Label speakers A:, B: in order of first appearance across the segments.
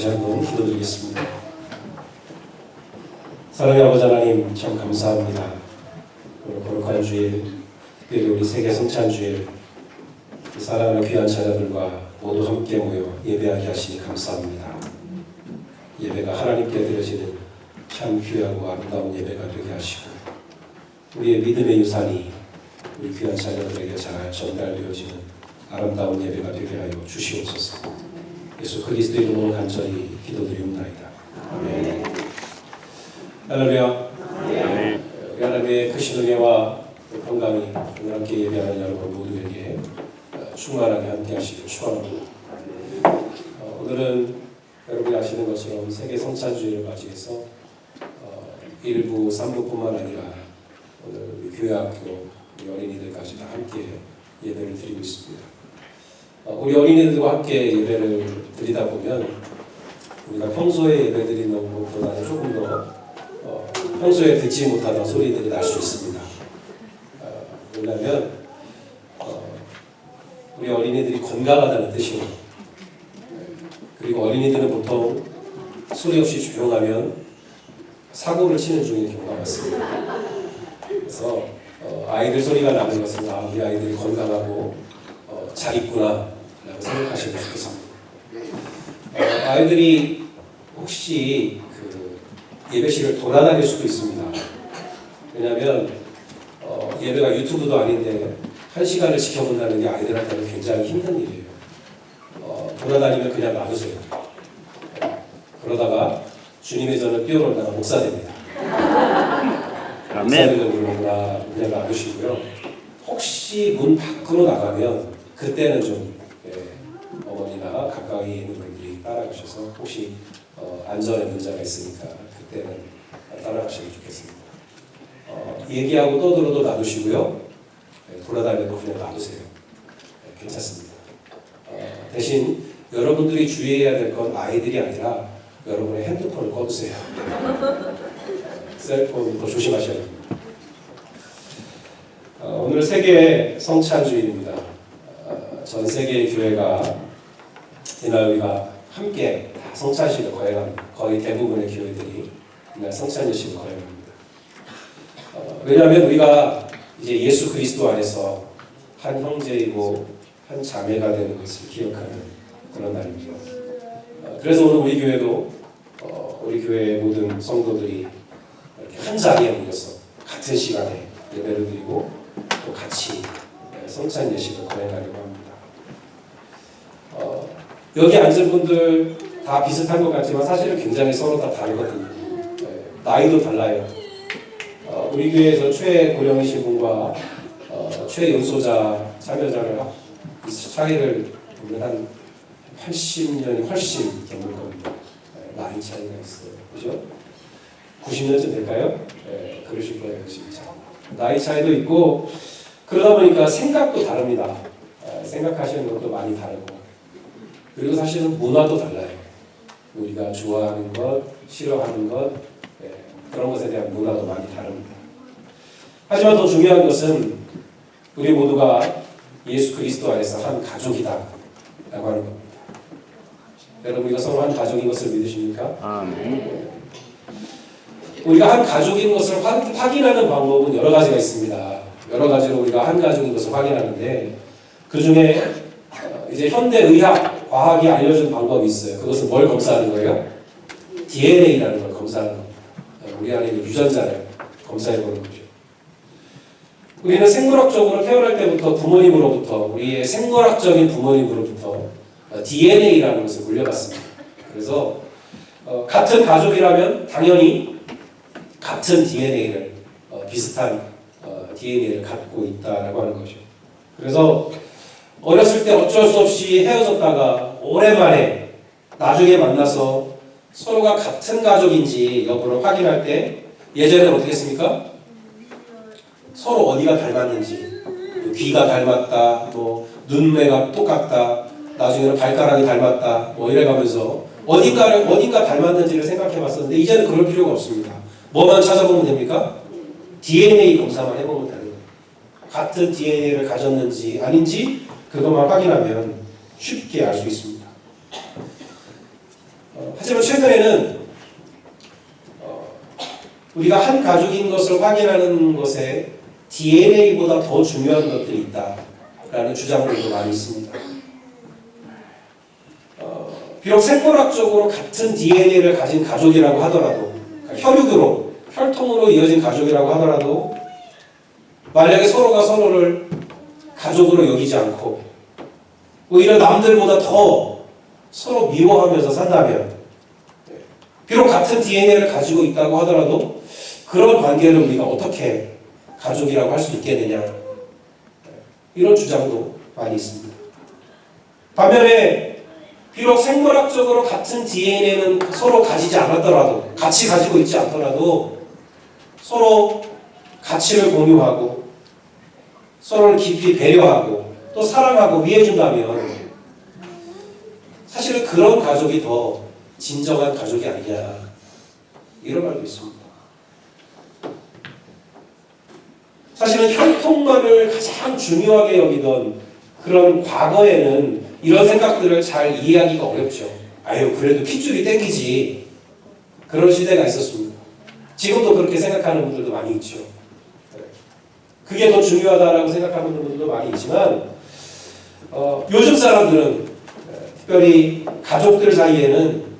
A: 다시 한번 기도드리겠습니다. 사랑의 아버지 하나님, 참 감사합니다. 오늘 거룩한 주일, 특별히 우리 세계 성찬주일 사랑하는 귀한 자녀들과 모두 함께 모여 예배하게 하시니 감사합니다. 예배가 하나님께 드려지는 참 귀하고 아름다운 예배가 되게 하시고 우리의 믿음의 유산이 우리 귀한 자녀들에게 잘 전달되어지는 아름다운 예배가 되게 하여 주시옵소서. 예수 그리스도의 이름으로 간절히 기도드리옵나이다. 아멘. 할렐루야. 우리 하나님의 크신 은혜와 평강이 오늘 함께 예배하는 여러분 모두에게 충만하게 함께 하시길 축원합니다. 오늘은 여러분이 아시는 것처럼 세계 성찬주의를 맞이해서 1부, 3부뿐만 아니라 오늘 우리 교회학교 우리 어린이들까지 다 함께 예배를 드리고 있습니다. 우리 어린이들과 함께 예배를 드리다 보면 우리가 평소에 예배 드리는 것보다는 조금 더 평소에 듣지 못하던 소리들이 날 수 있습니다. 왜냐하면 우리 어린이들이 건강하다는 뜻이에요. 그리고 어린이들은 보통 소리 없이 조용하면 사고를 치는 중인 경우가 많습니다. 그래서 아이들 소리가 나는 것은 우리 아이들이 건강하고 잘 있구나 라고 생각하시면 좋겠습니다. 아이들이 혹시 예배실을 돌아다닐 수도 있습니다. 왜냐하면 예배가 유튜브도 아닌데 1시간을 지켜본다는 게 아이들한테는 굉장히 힘든 일이에요. 돌아다니면 그냥 놔두세요. 그러다가 주님의 전을 뛰어놀다가 목사 됩니다. 목사 되는 거구나 그냥 놔두시고요. 혹시 문 밖으로 나가면 그때는 좀 어머니나 가까이 있는 분들이 따라가셔서 혹시 안전에 문제가 있으니까 그때는 따라가시면 좋겠습니다. 얘기하고 떠들어도 놔두시고요. 돌아다니도 그냥 놔두세요. 괜찮습니다. 대신 여러분들이 주의해야 될 건 아이들이 아니라 여러분의 핸드폰을 꺼두세요. 셀폰도 조심하셔야 됩니다. 오늘 세계 성찬주일입니다. 전 세계의 교회가 이날 우리가 함께 성찬식을 거행합니다. 거의 대부분의 교회들이 이날 성찬식을 거행합니다. 왜냐하면 우리가 이제 예수 그리스도 안에서 한 형제이고 한 자매가 되는 것을 기억하는 그런 날입니다. 그래서 오늘 우리 교회도 우리 교회의 모든 성도들이 이렇게 한 자리에 모여서 같은 시간에 예배를 드리고 또 같이 성찬 예식을 거행하려고 합니다. 여기 앉은 분들 다 비슷한 것 같지만 사실은 굉장히 서로 다 다르거든요. 나이도 달라요. 우리 교회에서 최고령이신 분과 최연소자 참여자를 차이를 보면 한 80년이 훨씬 넘을 겁니다. 나이 차이가 있어요. 그죠? 90년쯤 될까요? 그러실 거예요, 진짜. 나이 차이도 있고 그러다 보니까 생각도 다릅니다. 생각하시는 것도 많이 다르고 그리고 사실은 문화도 달라요. 우리가 좋아하는 것, 싫어하는 것 그런 것에 대한 문화도 많이 다릅니다. 하지만 더 중요한 것은 우리 모두가 예수 그리스도 안에서 한 가족이다 라고 하는 겁니다. 여러분 우리가 서로 한 가족인 것을 믿으십니까? 아멘. 우리가 한 가족인 것을 확인하는 방법은 여러 가지가 있습니다. 여러 가지로 우리가 한 가족인 것을 확인하는데 그 중에 이제 현대 의학, 과학이 알려준 방법이 있어요. 그것은 뭘 검사하는 거예요? DNA라는 걸 검사하는 겁니다. 우리 안에 있는 유전자를 검사해보는 거죠. 우리는 생물학적으로 태어날 때부터 부모님으로부터 우리의 생물학적인 부모님으로부터 DNA라는 것을 물려받습니다. 그래서 같은 가족이라면 당연히 같은 DNA를 비슷한 DNA를 갖고 있다라고 하는 거죠. 그래서 어렸을 때 어쩔 수 없이 헤어졌다가 오랜만에 나중에 만나서 서로가 같은 가족인지 여부를 확인할 때 예전에는 어떻게 했습니까? 서로 어디가 닮았는지 귀가 닮았다, 뭐 눈매가 똑같다, 나중에는 발가락이 닮았다, 뭐 이래가면서 어딘가 닮았는지를 생각해봤었는데 이제는 그럴 필요가 없습니다. 뭐만 찾아보면 됩니까? DNA 검사만 해보면 되는 거예요. 같은 DNA를 가졌는지 아닌지 그것만 확인하면 쉽게 알 수 있습니다. 하지만 최근에는 우리가 한 가족인 것을 확인하는 것에 DNA보다 더 중요한 것들이 있다라는 주장들도 많이 있습니다. 비록 생물학적으로 같은 DNA를 가진 가족이라고 하더라도, 혈육으로, 혈통으로 이어진 가족이라고 하더라도 만약에 서로가 서로를 가족으로 여기지 않고 오히려 남들보다 더 서로 미워하면서 산다면, 비록 같은 DNA를 가지고 있다고 하더라도 그런 관계를 우리가 어떻게 가족이라고 할 수 있겠느냐, 이런 주장도 많이 있습니다. 반면에 비록 생물학적으로 같은 DNA는 서로 가지지 않았더라도, 같이 가지고 있지 않더라도 서로 가치를 공유하고 서로를 깊이 배려하고 또 사랑하고 위해준다면 사실은 그런 가족이 더 진정한 가족이 아니냐, 이런 말도 있습니다. 사실은 혈통만을 가장 중요하게 여기던 그런 과거에는 이런 생각들을 잘 이해하기가 어렵죠. 아유, 그래도 핏줄이 땡기지, 그런 시대가 있었습니다. 지금도 그렇게 생각하는 분들도 많이 있죠. 그게 더 중요하다라고 생각하는 분들도 많이 있지만 요즘 사람들은 특별히 가족들 사이에는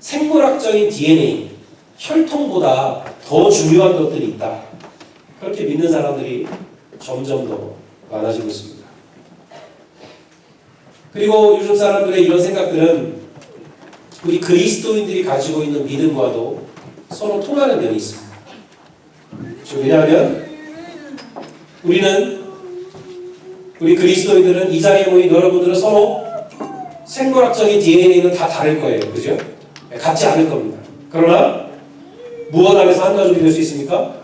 A: 생물학적인 DNA, 혈통보다 더 중요한 것들이 있다, 그렇게 믿는 사람들이 점점 더 많아지고 있습니다. 그리고 요즘 사람들의 이런 생각들은 우리 그리스도인들이 가지고 있는 믿음과도 서로 통하는 면이 있습니다. 왜냐하면 우리 그리스도인들은, 이 자리에 모인 여러분들은 서로 생물학적인 DNA는 다 다를 거예요. 그죠? 같지 않을 겁니다. 그러나 무엇 안에서 한 가족이 될 수 있습니까?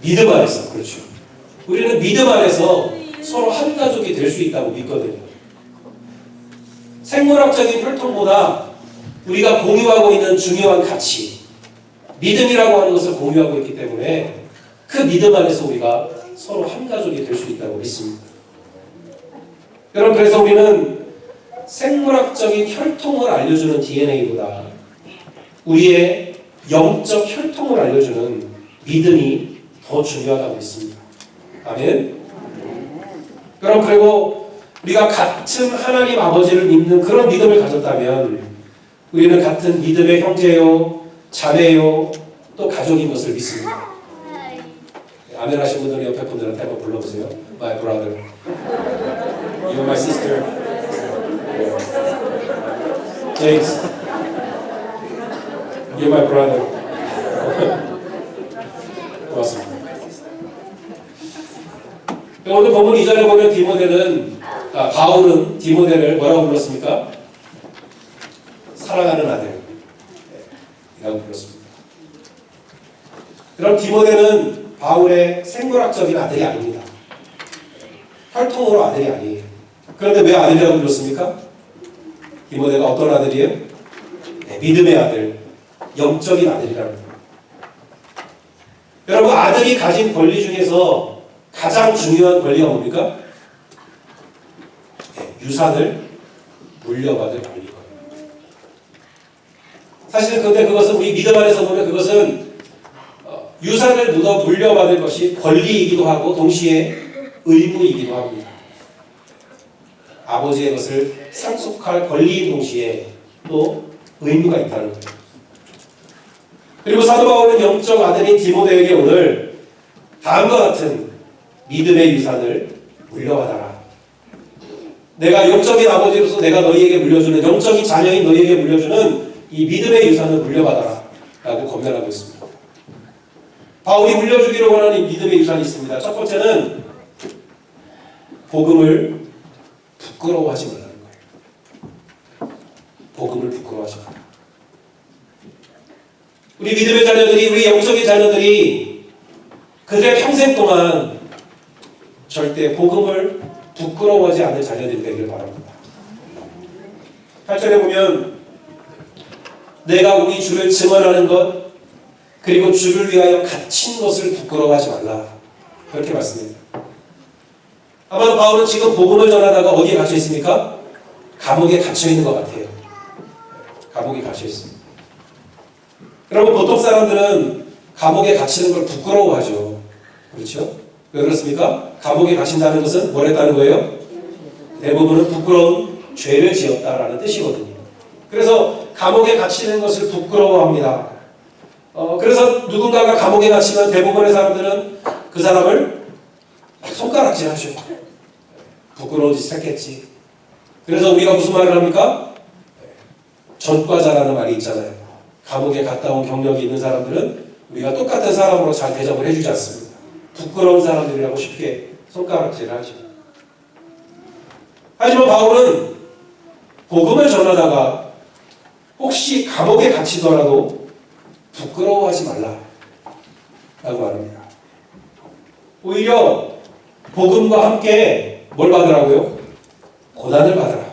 A: 믿음 안에서. 그렇죠. 우리는 믿음 안에서 서로 한 가족이 될 수 있다고 믿거든요. 생물학적인 혈통보다 우리가 공유하고 있는 중요한 가치, 믿음이라고 하는 것을 공유하고 있기 때문에 그 믿음 안에서 우리가 서로 한 가족이 될 수 있다고 믿습니다. 여러분, 그래서 우리는 생물학적인 혈통을 알려주는 DNA보다 우리의 영적 혈통을 알려주는 믿음이 더 중요하다고 믿습니다. 아멘. 그럼 그리고 우리가 같은 하나님 아버지를 믿는 그런 믿음을 가졌다면 우리는 같은 믿음의 형제요, 자매요, 또 가족인 것을 믿습니다. 아멘 하신 분들은 옆에 분들한테 한번 불러보세요. My brother, you're my sister, James, you're my brother. 고맙습니다. 오늘 본문 2절에 보면 바울은 디모데를 뭐라고 불렀습니까? 사랑하는 아들, 이라고 불렀습니다. 그럼 디모데는 바울의 생물학적인 아들이 아닙니다. 혈통으로 아들이 아니에요. 그런데 왜 아들이라고 불렀습니까? 디모데가 어떤 아들이에요? 네, 믿음의 아들, 영적인 아들이라는 거예요. 여러분, 아들이 가진 권리 중에서 가장 중요한 권리가 뭡니까? 네, 유산을 물려받을 권리거든요. 사실 근데 그것은 우리 믿음 안에서 보면 그것은 유산을 물려받을 것이 권리이기도 하고 동시에 의무이기도 합니다. 아버지의 것을 상속할 권리인 동시에 또 의무가 있다는 거예요. 그리고 사도 바울은 영적 아들인 디모데에게 오늘 다음과 같은 믿음의 유산을 물려받아라. 내가 영적인 아버지로서 내가 너희에게 물려주는, 영적인 자녀인 너희에게 물려주는 이 믿음의 유산을 물려받아라 라고 권면하고 있습니다. 바울이 물려주기로 원하는 이 믿음의 유산이 있습니다. 첫 번째는 복음을 부끄러워하지 말라는 거예요. 복음을 부끄러워하지 말라. 우리 믿음의 자녀들이, 우리 영적인 자녀들이 그들의 평생 동안 절대 복음을 부끄러워하지 않는 자녀들이 되길 바랍니다. 8절에 보면 내가 우리 주를 증언하는 것 그리고 주를 위하여 갇힌 것을 부끄러워하지 말라, 그렇게 말씀합니다. 아마 바울은 지금 복음을 전하다가 어디에 갇혀 있습니까? 감옥에 갇혀 있는 것 같아요. 감옥에 갇혀 있습니다. 여러분 보통 사람들은 감옥에 갇히는 걸 부끄러워하죠. 그렇죠? 왜 그렇습니까? 감옥에 갇힌다는 것은 뭘 했다는 거예요? 대부분은 부끄러운 죄를 지었다라는 뜻이거든요. 그래서 감옥에 갇히는 것을 부끄러워합니다. 그래서 누군가가 감옥에 갇히면 대부분의 사람들은 그 사람을 손가락질하죠. 부끄러운 짓을 했겠지. 그래서 우리가 무슨 말을 합니까? 전과자라는 말이 있잖아요. 감옥에 갔다 온 경력이 있는 사람들은 우리가 똑같은 사람으로 잘 대접을 해주지 않습니다. 부끄러운 사람들이라고 쉽게 손가락질을 하죠. 하지만 바울은 복음을 전하다가 혹시 감옥에 갇히더라도 부끄러워하지 말라 라고 말합니다. 오히려 복음과 함께 뭘 받으라고요? 고난을 받으라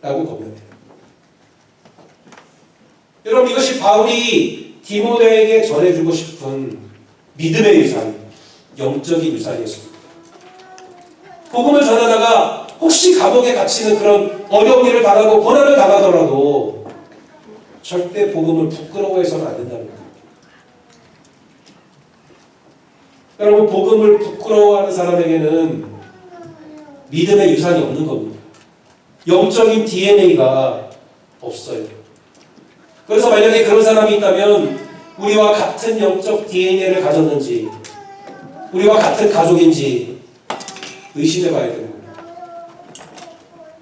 A: 라고 권면해요. 여러분 이것이 바울이 디모데에게 전해주고 싶은 믿음의 유산, 영적인 유산이었습니다. 복음을 전하다가 혹시 감옥에 갇히는 그런 어려운 일을 당하고 고난을 당하더라도 절대 복음을 부끄러워해서는 안 된다는 거예요. 여러분 복음을 부끄러워하는 사람에게는 믿음의 유산이 없는 겁니다. 영적인 DNA가 없어요. 그래서 만약에 그런 사람이 있다면 우리와 같은 영적 DNA를 가졌는지 우리와 같은 가족인지 의심해 봐야 되는 거예요.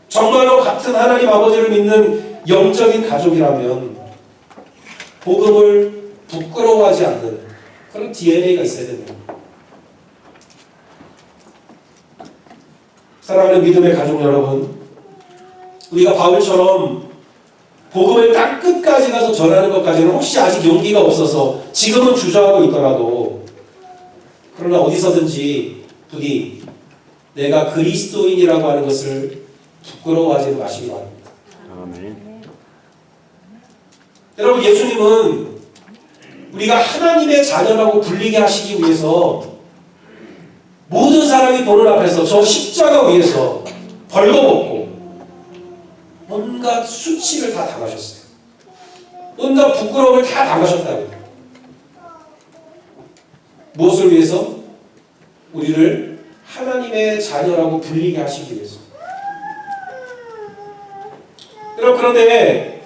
A: 정말로 같은 하나님 아버지를 믿는 영적인 가족이라면 복음을 부끄러워하지 않는 그런 DNA가 있어야 됩니다. 사랑하는 믿음의 가족 여러분, 우리가 바울처럼 복음을 딱 끝까지 가서 전하는 것까지는 혹시 아직 용기가 없어서 지금은 주저하고 있더라도 그러나 어디서든지 부디 내가 그리스도인이라고 하는 것을 부끄러워하지 마시기 바랍니다.
B: 아멘.
A: 여러분 예수님은 우리가 하나님의 자녀라고 불리게 하시기 위해서 모든 사람이 보는 앞에서 저 십자가 위에서 벌거벗고 온갖 수치를 다 당하셨어요. 온갖 부끄러움을 다 당하셨다고요. 무엇을 위해서? 우리를 하나님의 자녀라고 불리게 하시기 위해서. 여러분 그런데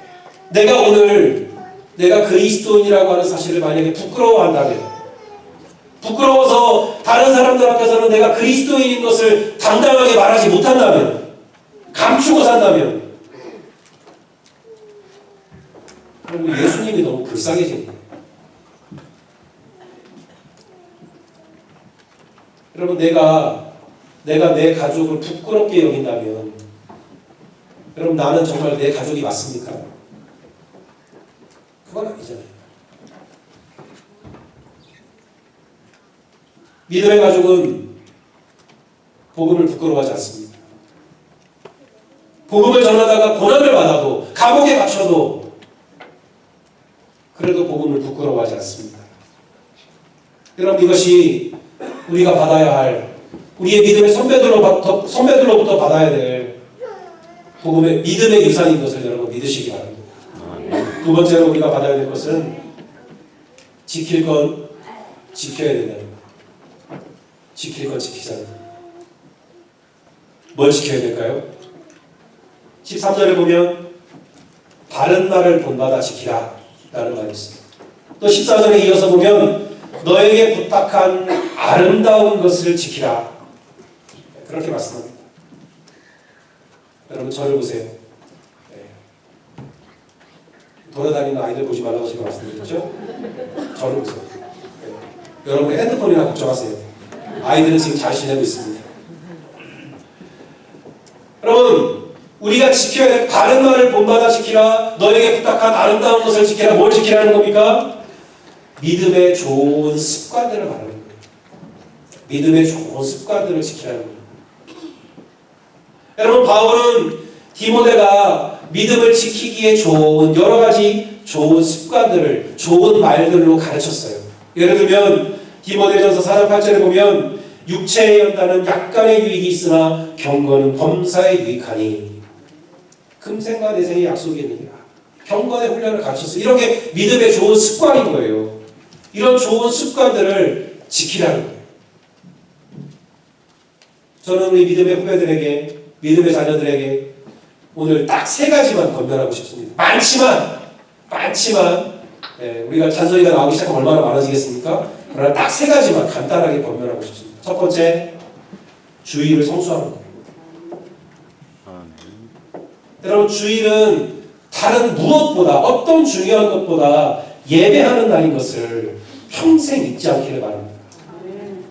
A: 내가 그리스도인이라고 하는 사실을 만약에 부끄러워한다면 부끄러워서 다른 사람들 앞에서는 내가 그리스도인인 것을 당당하게 말하지 못한다면 감추고 산다면 그럼 예수님이 너무 불쌍해집니다. 여러분 내가 내 가족을 부끄럽게 여긴다면 여러분 나는 정말 내 가족이 맞습니까? 그건 아니잖아요. 믿음의 가족은 복음을 부끄러워하지 않습니다. 복음을 전하다가 고난을 받아도 감옥에 갇혀도 그래도 복음을 부끄러워하지 않습니다. 여러분 이것이 우리가 받아야 할 우리의 믿음의 선배들로부터 받아야 될 복음의 믿음의 유산인 것을 여러분 믿으시기 바랍니다. 두 번째로 우리가 받아야 될 것은 지킬 건 지켜야 된다는 것. 지킬 건 지키자는 것. 뭘 지켜야 될까요? 13절에 보면 바른 말을 본받아 지키라 라는 말이 있습니다. 또 14절에 이어서 보면 너에게 부탁한 아름다운 것을 지키라 그렇게 말씀합니다. 여러분 저를 보세요. 네. 돌아다니는 아이들 보지 말라고 제가 말씀드렸죠? 저를 보세요. 네. 여러분 핸드폰이나 걱정하세요. 아이들은 지금 잘 지내고 있습니다. 여러분 우리가 지켜야 될 바른 말을 본받아 지키라 너에게 부탁한 아름다운 것을 지키라 뭘 지키라는 겁니까? 믿음의 좋은 습관들을 말하는 거예요. 믿음의 좋은 습관들을 지키라는 거예요. 여러분 바울은 디모데가 믿음을 지키기에 좋은 여러 가지 좋은 습관들을 좋은 말들로 가르쳤어요. 예를 들면 디모데전서 4장 8절에 보면 육체의 연단은 약간의 유익이 있으나 경건은 범사에 유익하니 금생과 내생의 약속이 있느니라. 경건의 훈련을 가르쳤어요. 이런 게 믿음의 좋은 습관인 거예요. 이런 좋은 습관들을 지키라는 거예요. 저는 우리 믿음의 후배들에게, 믿음의 자녀들에게 오늘 딱 3가지만 권면하고 싶습니다. 많지만 우리가 잔소리가 나오기 시작하면 얼마나 많아지겠습니까? 그러나 딱 3가지만 간단하게 권면하고 싶습니다. 첫 번째, 주일을 성수하는 거예요. 여러분, 주일은 다른 무엇보다, 어떤 중요한 것보다 예배하는 날인 것을 평생 잊지 않기를 바랍니다.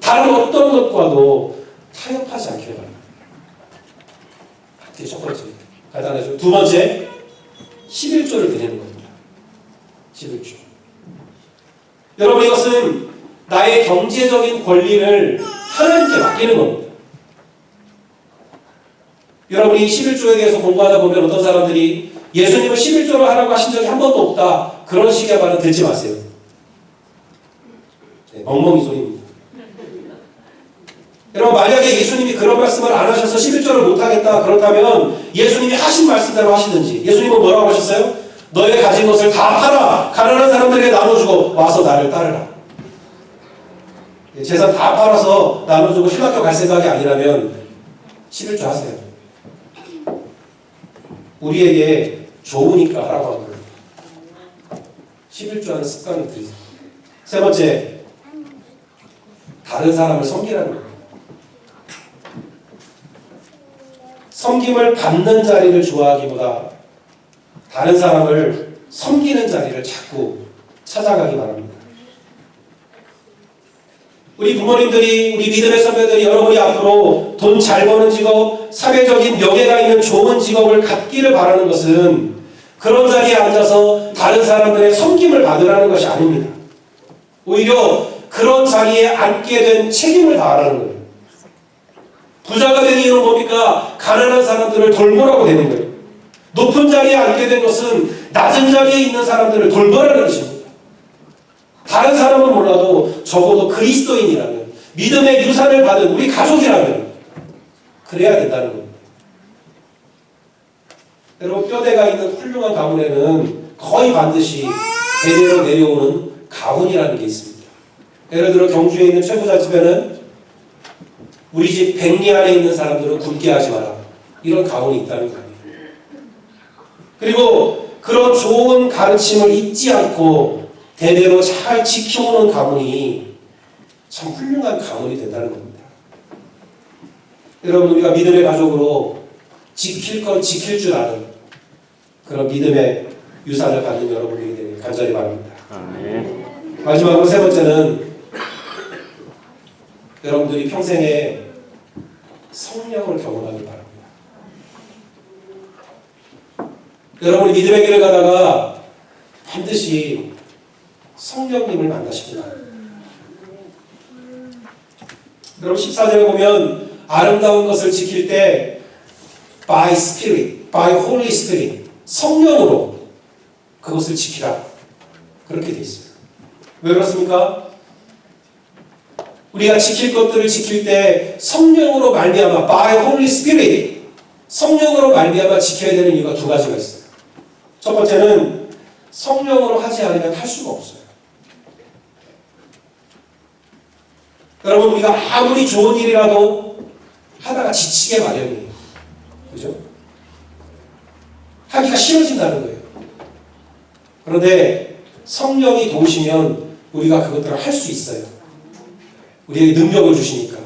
A: 다른 어떤 것과도 타협하지 않기를 바랍니다. 그게 첫 번째, 간단하죠. 두 번째, 11조를 드리는 겁니다. 11조. 여러분, 이것은 나의 경제적인 권리를 하나님께 맡기는 겁니다. 여러분이 11조에 대해서 공부하다 보면 어떤 사람들이 예수님은 11조를 하라고 하신 적이 한 번도 없다, 그런 식의 말은 듣지 마세요. 멍멍이 소리입니다. 여러분, 만약에 예수님이 그런 말씀을 안 하셔서 11조를 못하겠다 그렇다면 예수님이 하신 말씀대로 하시든지. 예수님은 뭐라고 하셨어요? 너의 가진 것을 다 팔아 가난한 사람들에게 나눠주고 와서 나를 따르라. 재산 다 팔아서 나눠주고 신학교 갈 생각이 아니라면 11조 하세요. 우리에게 좋으니까 하라고 하는 거예요. 11조 하는 습관을 들이세요. 세 번째, 다른 사람을 섬기라는 거예요. 섬김을 받는 자리를 좋아하기보다 다른 사람을 섬기는 자리를 자꾸 찾아가기 바랍니다. 우리 부모님들이, 우리 믿음의 선배들이 여러분이 앞으로 돈 잘 버는 직업, 사회적인 명예가 있는 좋은 직업을 갖기를 바라는 것은 그런 자리에 앉아서 다른 사람들의 섬김을 받으라는 것이 아닙니다. 오히려 그런 자리에 앉게 된 책임을 다하라는 거예요. 부자가 된 이유는 뭡니까? 가난한 사람들을 돌보라고 되는 거예요. 높은 자리에 앉게 된 것은 낮은 자리에 있는 사람들을 돌보라는 것입니다. 다른 사람은 몰라도 적어도 그리스도인이라면, 믿음의 유산을 받은 우리 가족이라면 그래야 된다는 겁니다. 여러분, 뼈대가 있는 훌륭한 가문에는 거의 반드시 대대로 내려오는 가훈이라는 게 있습니다. 예를 들어 경주에 있는 최부잣집에는 우리 집 백리 안에 있는 사람들은 굶게 하지 마라, 이런 가훈이 있다는 거 아니에요. 그리고 그런 좋은 가르침을 잊지 않고 대대로 잘 지켜오는 가문이 참 훌륭한 가문이 된다는 겁니다. 여러분, 우리가 믿음의 가족으로 지킬 건 지킬 줄 아는 그런 믿음의 유산을 받는 여러분들이 되길 간절히 바랍니다. 마지막으로 세 번째는 여러분들이 평생에 성령을 경험하길 바랍니다. 여러분이 믿음의 길을 가다가 반드시 성령님을 만나시길 바랍니다. 여러분, 14절에 보면 아름다운 것을 지킬 때 by spirit, by holy spirit, 성령으로 그것을 지키라, 그렇게 되어 있어요. 왜 그렇습니까? 우리가 지킬 것들을 지킬 때 성령으로 말미암아, by holy spirit, 성령으로 말미암아 지켜야 되는 이유가 2가지가 있어요. 첫 번째는 성령으로 하지 않으면 할 수가 없어요. 여러분, 우리가 아무리 좋은 일이라도 하다가 지치게 마련이에요. 그죠? 하기가 싫어진다는 거예요. 그런데 성령이 도우시면 우리가 그것들을 할 수 있어요. 우리에게 능력을 주시니까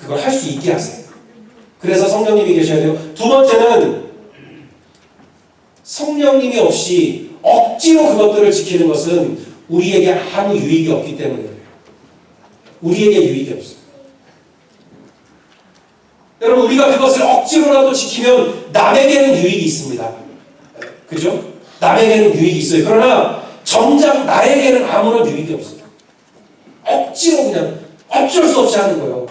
A: 그걸 할 수 있게 하세요. 그래서 성령님이 계셔야 돼요. 두 번째는 성령님이 없이 억지로 그것들을 지키는 것은 우리에게 아무 유익이 없기 때문에 그래요. 우리에게 유익이 없어요. 여러분, 우리가 그것을 억지로라도 지키면 남에게는 유익이 있습니다. 그죠? 남에게는 유익이 있어요. 그러나 정작 나에게는 아무런 유익이 없어요. 억지로 그냥 어쩔 수 없이 하는 거예요.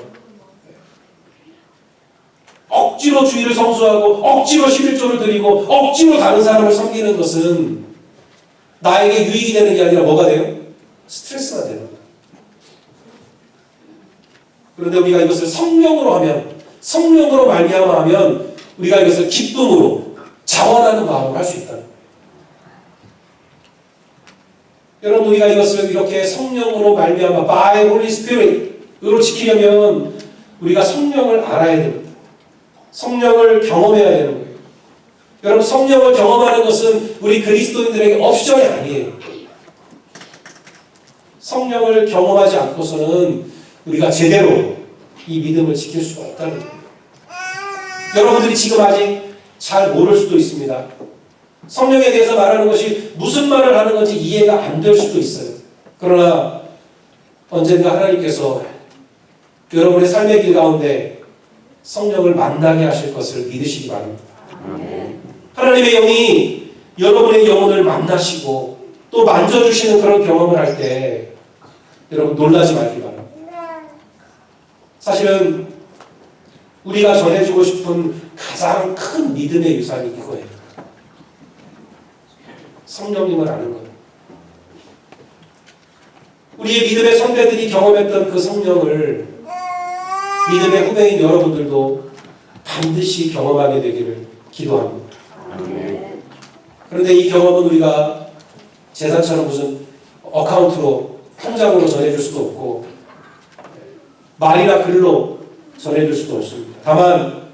A: 억지로 주의를 성수하고 억지로 11조를 드리고 억지로 다른 사람을 섬기는 것은 나에게 유익이 되는 게 아니라 뭐가 돼요? 스트레스가 되는 거예요. 그런데 우리가 이것을 성령으로 하면, 성령으로 말미암아 하면 우리가 이것을 기쁨으로, 자원하는 마음으로 할 수 있다는 거예요. 여러분, 우리가 이것을 이렇게 성령으로 말미암아 by Holy Spirit으로 지키려면 우리가 성령을 알아야 됩니다. 성령을 경험해야 되는 거예요. 여러분, 성령을 경험하는 것은 우리 그리스도인들에게 옵션이 아니에요. 성령을 경험하지 않고서는 우리가 제대로 이 믿음을 지킬 수가 없다는 거예요. 여러분들이 지금 아직 잘 모를 수도 있습니다. 성령에 대해서 말하는 것이 무슨 말을 하는 건지 이해가 안 될 수도 있어요. 그러나 언젠가 하나님께서 여러분의 삶의 길 가운데 성령을 만나게 하실 것을 믿으시기 바랍니다. 하나님의 영이 여러분의 영혼을 만나시고 또 만져주시는 그런 경험을 할 때 여러분 놀라지 말기 바랍니다. 사실은 우리가 전해주고 싶은 가장 큰 믿음의 유산이 이거예요. 성령님을 아는 것. 우리의 믿음의 선배들이 경험했던 그 성령을 믿음의 후배인 여러분들도 반드시 경험하게 되기를 기도합니다. 그런데 이 경험은 우리가 재산처럼 무슨 어카운트로 통장으로 전해줄 수도 없고 말이나 글로 전해줄 수도 없습니다. 다만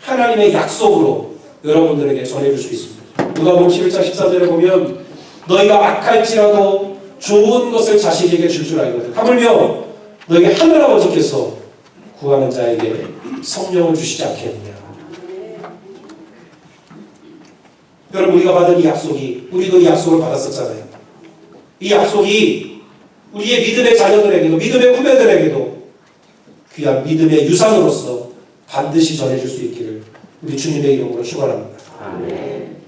A: 하나님의 약속으로 여러분들에게 전해줄 수 있습니다. 누가복음 11장 13절에 보면 너희가 악할지라도 좋은 것을 자식에게 줄 줄 알거든. 하물며 너희가 하늘아버지께서 구하는 자에게 성령을 주시지 않겠느냐. 여러분, 우리가 받은 이 약속이, 우리도 이 약속을 받았었잖아요. 이 약속이 우리의 믿음의 자녀들에게도, 믿음의 후배들에게도 귀한 믿음의 유산으로서 반드시 전해줄 수 있기를 우리 주님의 이름으로 축원합니다. 아멘.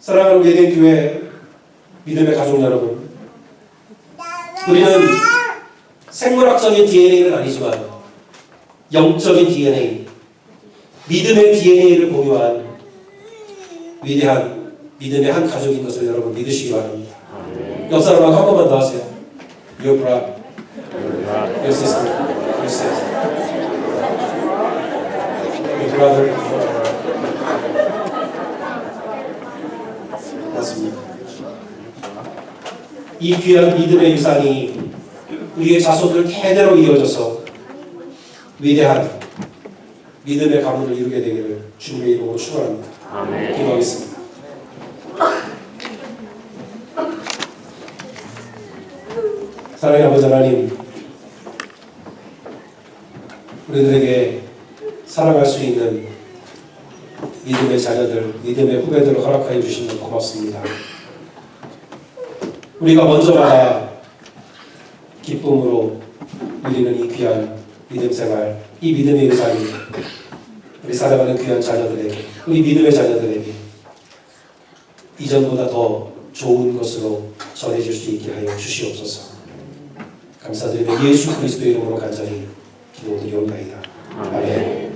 A: 사랑하는 예대교회 믿음의 가족 여러분, 우리는 생물학적인 DNA는 아니지만 영적인 DNA, 믿음의 DNA를 공유한 위대한 믿음의 한 가족인 것을 여러분 믿으시기 바랍니다. 옆 사람하고 한 번만 더 하세요. Your brother, your sister, your sister, your brother. 맞습니다. 이 귀한 믿음의 유산이 우리의 자손들 대대로 이어져서 위대한 믿음의 가문을 이루게 되기를 주님의 이름으로 축원합니다. 아멘. 기도하겠습니다. 사랑의 아버지 하나님, 우리들에게 살아갈 수 있는 믿음의 자녀들, 믿음의 후배들을 허락하여 주신 것 고맙습니다. 우리가 먼저 받아 기쁨으로 누리는 이 귀한 믿음 생활, 이 믿음의 유산이 우리 살아가는 귀한 자녀들에게, 우리 믿음의 자녀들에게 이전보다 더 좋은 것으로 전해질 수 있게 하여 주시옵소서. 감사드리며 예수 그리스도의 이름으로 간절히 기도드리옵나이다. 아멘.